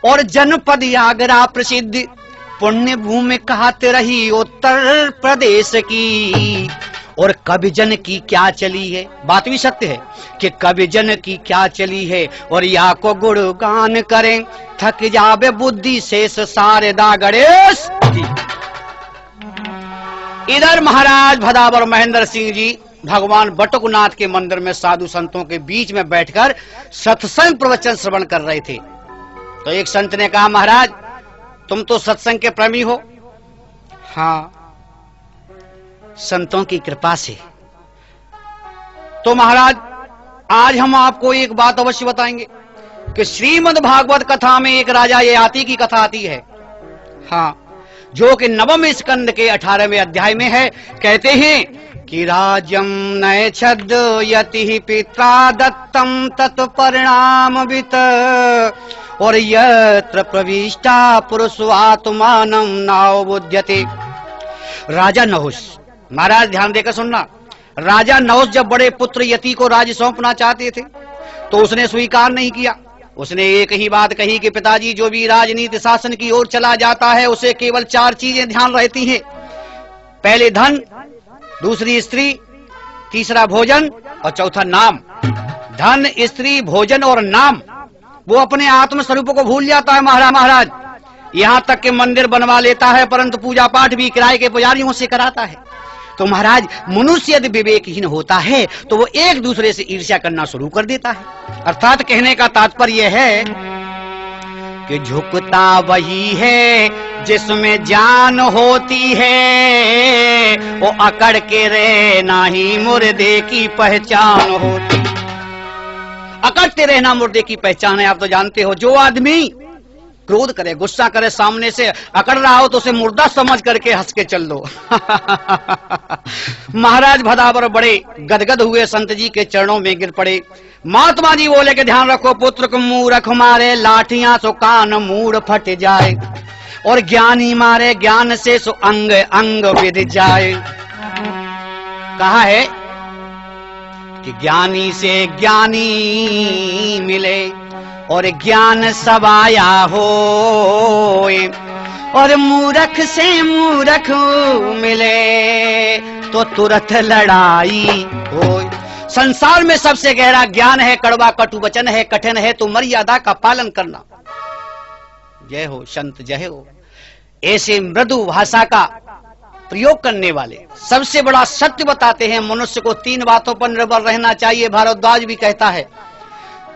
और जनपद आगरा प्रसिद्ध, पुण्य भूमि कहते रही उत्तर प्रदेश की। और कवि जन की क्या चली है, बात भी सत्य है कि कवि जन की क्या चली है, और या को गुणगान करें थक जावे बुद्धि शेष शारदा गणेश की। इधर महाराज भदावर महेंद्र सिंह जी भगवान बटुकनाथ के मंदिर में साधु संतों के बीच में बैठकर सत्संग प्रवचन श्रवण कर रहे थे। तो एक संत ने कहा, महाराज तुम तो सत्संग के प्रेमी हो। हाँ, संतों की कृपा से। तो महाराज आज हम आपको एक बात अवश्य बताएंगे कि श्रीमद् भागवत कथा में एक राजा ययाति की कथा आती है। हाँ, जो कि नवम स्कंद के 18वें अध्याय में है। कहते हैं कि राज्यम नय छद यति पिता दत्तम तत्परिणाम वित, और यत्र प्रविष्टा पुरुषात्मानं नाव बुध्यते। राजा नहुष, महाराज ध्यान देकर सुनना, राजा नहुष जब बड़े पुत्र यति को राज्य सौंपना चाहते थे तो उसने स्वीकार नहीं किया। उसने एक ही बात कही कि पिताजी जो भी राजनीति शासन की ओर चला जाता है उसे केवल 4 चीजें ध्यान रहती हैं। पहले धन, दूसरी स्त्री, तीसरा भोजन और चौथा नाम। धन, स्त्री, भोजन और नाम, वो अपने आत्म स्वरूप को भूल जाता है महाराज। यहाँ तक कि मंदिर बनवा लेता है परंतु पूजा पाठ भी किराए के पुजारियों से कराता है। तो महाराज मनुष्य यदि विवेकहीन होता है तो वो एक दूसरे से ईर्ष्या करना शुरू कर देता है। अर्थात कहने का तात्पर्य है कि झुकता वही है जिसमें जान होती है, वो अकड़ के रहना ही मुर्दे की पहचान होती। अकड़ते रहना मुर्दे की पहचान है। आप तो जानते हो, जो आदमी क्रोध करे, गुस्सा करे, सामने से अकड़ रहा हो तो उसे मुर्दा समझ करके हंस के चल दो। महाराज भदावर बड़े गदगद हुए, संत जी के चरणों में गिर पड़े। महात्मा जी बोले कि ध्यान रखो पुत्र को मूर्ख मारे लाठियां सो कान मूड़ फट जाए, और ज्ञानी मारे ज्ञान से सो अंग अंग विध जाए। कहा है कि ज्ञानी से ज्ञानी मिले और ज्ञान सवाया हो, और मूर्ख से मूर्ख मिले तो तुरंत लड़ाई हो। संसार में सबसे गहरा ज्ञान है, कड़वा कटु वचन है, कठिन है तो मर्यादा का पालन करना। जय हो संत जय हो। ऐसे मृदु भाषा का प्रयोग करने वाले सबसे बड़ा सत्य बताते हैं। मनुष्य को 3 बातों पर निर्भर रहना चाहिए, भारद्वाज भी कहता है,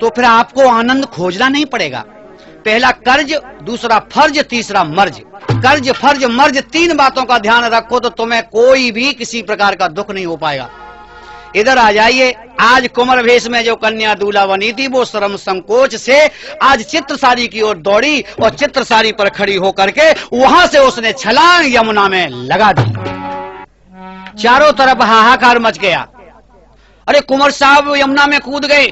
तो फिर आपको आनंद खोजना नहीं पड़ेगा। पहला कर्ज, दूसरा फर्ज, तीसरा मर्ज। कर्ज फर्ज मर्ज 3 बातों का ध्यान रखो तो तुम्हें कोई भी किसी प्रकार का दुख नहीं हो पाएगा। इधर आ जाइए। आज कुंवर वेश में जो कन्या दूल्हा बनी थी वो शर्म संकोच से आज चित्रसारी की ओर दौड़ी और चित्रसारी पर खड़ी होकर के वहां से उसने छलांग यमुना में लगा दी। चारों तरफ हाहाकार मच गया। अरे कुंवर साहब यमुना में कूद गए।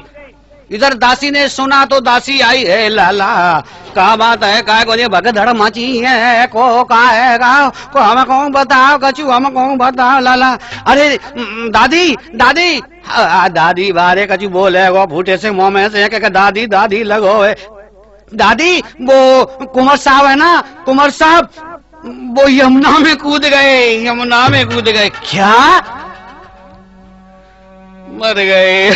इधर दासी ने सुना तो दासी आई है, लाला क्या बात है, काय को भगदड़ मची है, को काएगा को हमको बताओ, कछु हमको बताओ लाला। अरे दादी दादी दादी बारे कछु बोले वो फूटे से मुंह में से कि दादी दादी लगो है। दादी वो कुंवर साहब है ना, कुंवर साहब वो यमुना में कूद गए, यमुना में कूद गए। क्या? मर गए।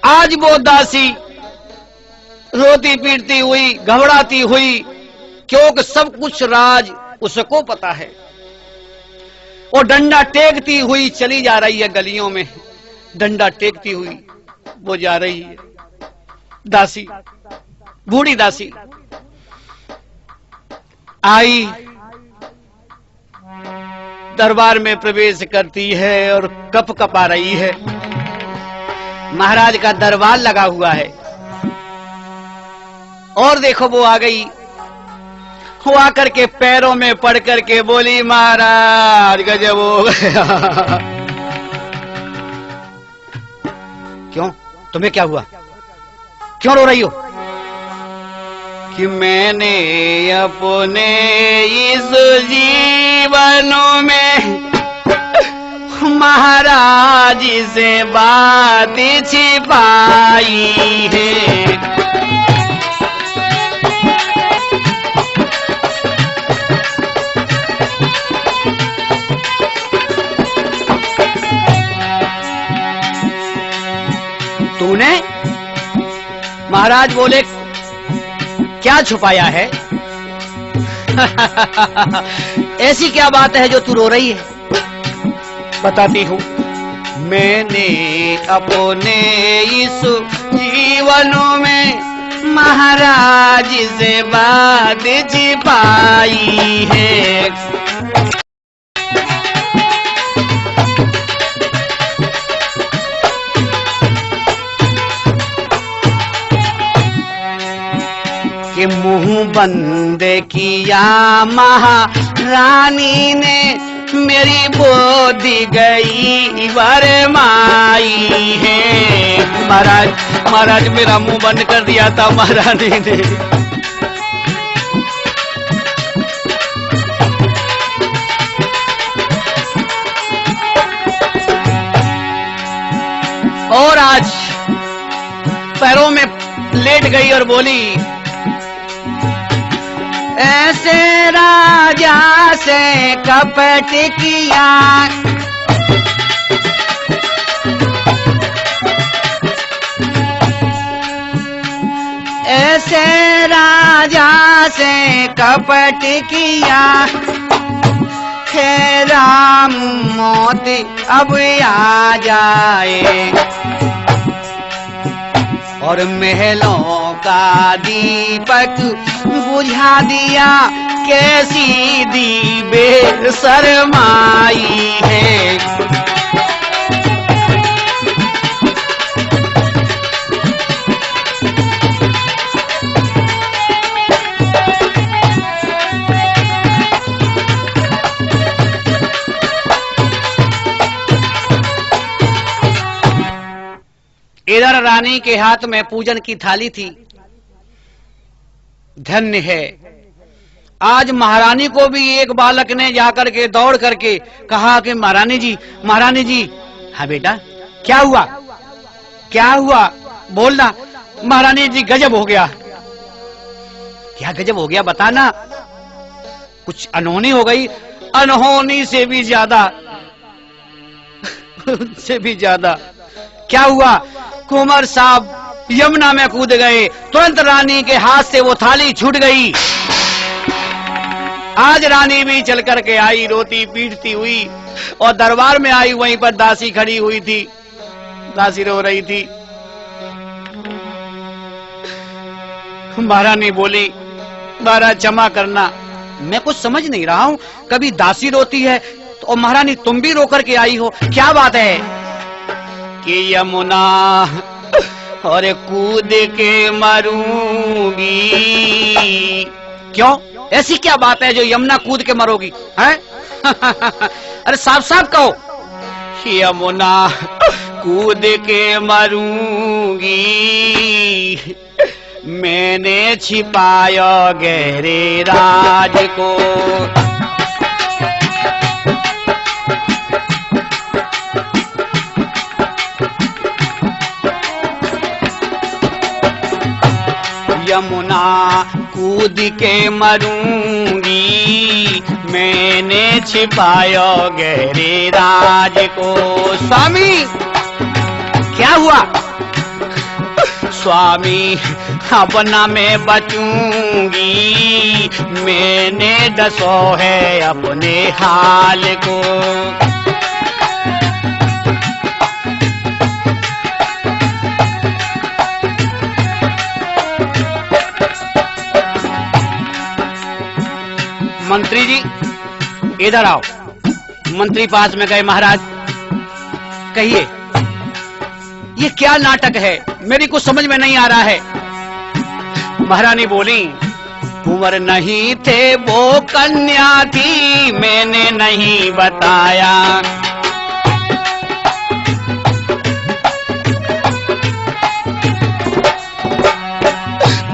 आज वो दासी रोती पीटती हुई, घबराती हुई, क्योंकि सब कुछ राज उसको पता है। और डंडा टेकती हुई चली जा रही है गलियों में, डंडा टेकती हुई वो जा रही है। दासी, बूढ़ी दासी आई, दरबार में प्रवेश करती है और कप कपा रही है। महाराज का दरबार लगा हुआ है और देखो वो आ गई, वो आकर के पैरों में पड़ करके बोली, महाराज गजब हो गया। क्यों? तुम्हें क्या हुआ? क्यों रो रही हो? कि मैंने अपने इस जीवनों में महाराज से बात छिपाई है। तूने? महाराज बोले, क्या छुपाया है? ऐसी क्या बात है जो तू रो रही है? बताती हूँ। मैंने अपने इस जीवनों में महाराज से बात छिपाई है। कि मुंह बंद किया महारानी ने, मेरी बोधी गई वरमाई है। महाराज मेरा मुंह बंद कर दिया था महारानी ने। और आज पैरों में लेट गई और बोली, ऐसे राजा से कपट किया, ऐसे राजा से कपट किया, है राम मौत अब आ जाए, और महलों का दीपक बुझा दिया, कैसी दीवे शरमाई है। इधर रानी के हाथ में पूजन की थाली थी। धन्य है, आज महारानी को भी एक बालक ने जाकर के दौड़ करके कहा कि महारानी जी। हाँ बेटा, क्या हुआ, क्या हुआ, बोलना। महारानी जी, गजब हो गया। क्या गजब हो गया, बताना। कुछ अनहोनी हो गई। अनहोनी से भी ज्यादा से भी ज्यादा। क्या हुआ? कुंवर साहब यमुना में कूद गए, तुरंत रानी के हाथ से वो थाली छूट गई। आज रानी भी चल करके आई, रोती पीटती हुई, और दरबार में आई, वहीं पर दासी खड़ी हुई थी। दासी रो रही थी। महारानी बोली, महाराज क्षमा करना, मैं कुछ समझ नहीं रहा हूं। कभी दासी रोती है तो महारानी तुम भी रो करके आई हो, क्या बात है? कि यमुना और कूद के मरूंगी। क्यों, ऐसी क्या बात है जो यमुना कूद के मरोगी हैं? अरे साफ साफ कहो। यमुना कूद के मरूंगी, मैंने छिपाया गहरे राज को। यमुना कूद के मरूंगी, मैंने छिपाया गहरे राज को। स्वामी, क्या हुआ? स्वामी, अपना मैं बचूंगी, मैंने डसो है अपने हाल को। मंत्री जी इधर आओ। मंत्री पास में गए। महाराज कहिए, ये क्या नाटक है, मेरी कुछ समझ में नहीं आ रहा है। महारानी बोली, कुंवर नहीं थे वो कन्या थी, मैंने नहीं बताया।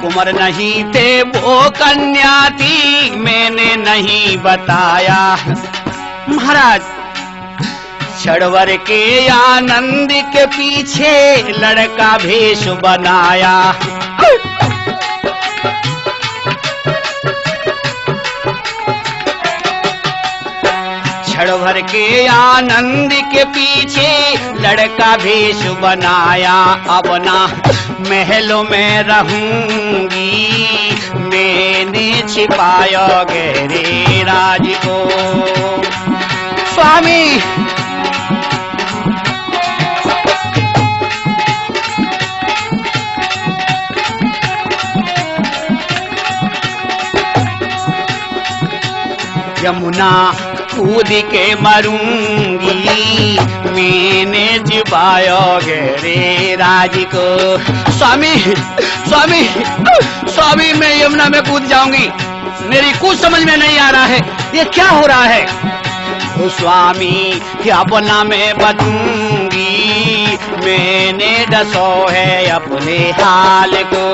कुंवर नहीं थे वो कन्या थी, मैंने नहीं बताया। महाराज, छड़वर के आनंद के पीछे लड़का भेष बनाया। छड़वर के आनंद के पीछे लड़का भेष बनाया। अब ना महलों में रहूंगी, मैंने छिपाया गहरे राज को। स्वामी, यमुना कूद के मरूंगी, मैंने छिपाया गहरे राज को। स्वामी, स्वामी, स्वामी, मैं यमुना में कूद जाऊंगी, मेरी कुछ समझ में नहीं आ रहा है, ये क्या हो रहा है? ओ स्वामी, अपना मैं बचूंगी, मैंने डसो है अपने हाल को।